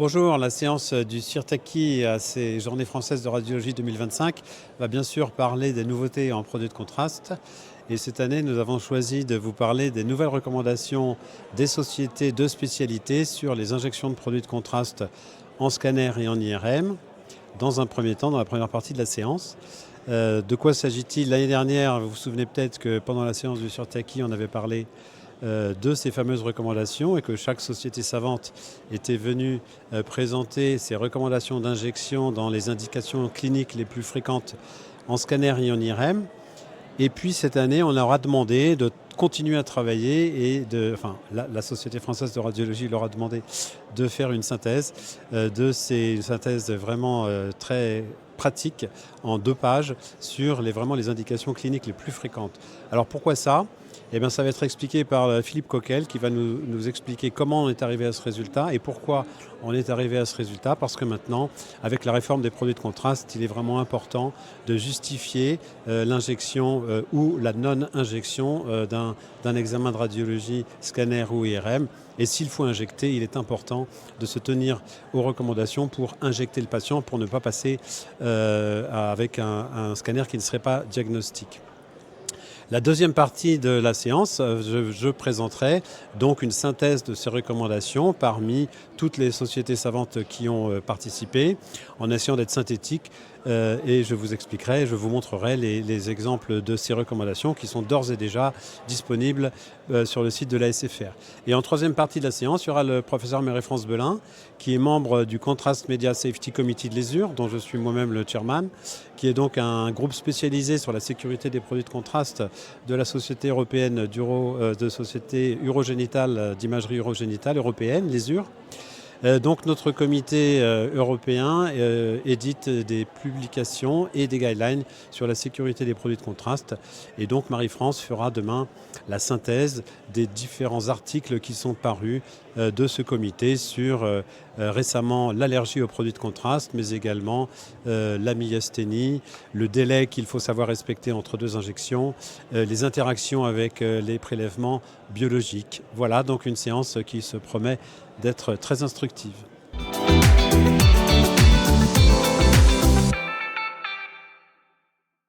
Bonjour, la séance du CIRTACI à ces Journées françaises de radiologie 2025 va bien sûr parler des nouveautés en produits de contraste. Et cette année, nous avons choisi de vous parler des nouvelles recommandations des sociétés de spécialité sur les injections de produits de contraste en scanner et en IRM, dans un premier temps, dans la première partie de la séance. De quoi s'agit-il? L'année dernière, vous vous souvenez peut-être que pendant la séance du CIRTACI, on avait parlé de ces fameuses recommandations et que chaque société savante était venue présenter ses recommandations d'injection dans les indications cliniques les plus fréquentes en scanner et en IRM. Et puis cette année, on leur a demandé de continuer à travailler et la Société française de radiologie leur a demandé de faire une synthèse une synthèse vraiment très pratique en 2 pages sur vraiment les indications cliniques les plus fréquentes. Alors pourquoi ça? Eh bien, ça va être expliqué par Philippe Coquel qui va nous expliquer comment on est arrivé à ce résultat et pourquoi on est arrivé à ce résultat. Parce que maintenant, avec la réforme des produits de contraste, il est vraiment important de justifier l'injection ou la non-injection d'un examen de radiologie, scanner ou IRM. Et s'il faut injecter, il est important de se tenir aux recommandations pour injecter le patient, pour ne pas passer avec un scanner qui ne serait pas diagnostique. La deuxième partie de la séance, je présenterai donc une synthèse de ces recommandations parmi toutes les sociétés savantes qui ont participé, en essayant d'être synthétique, et je vous expliquerai, je vous montrerai les exemples de ces recommandations qui sont d'ores et déjà disponibles sur le site de la SFR. Et en troisième partie de la séance, il y aura le professeur Mary-France Belin, qui est membre du Contrast Media Safety Committee de l'ESUR, dont je suis moi-même le chairman, qui est donc un groupe spécialisé sur la sécurité des produits de contraste de la Société européenne de société urogénitale, d'imagerie urogénitale européenne, l'ESUR. Donc notre comité européen édite des publications et des guidelines sur la sécurité des produits de contraste. Et donc Marie-France fera demain la synthèse des différents articles qui sont parus de ce comité sur récemment l'allergie aux produits de contraste, mais également la myasthénie, le délai qu'il faut savoir respecter entre 2 injections, les interactions avec les prélèvements biologiques. Voilà donc une séance qui se promet d'être très instructive.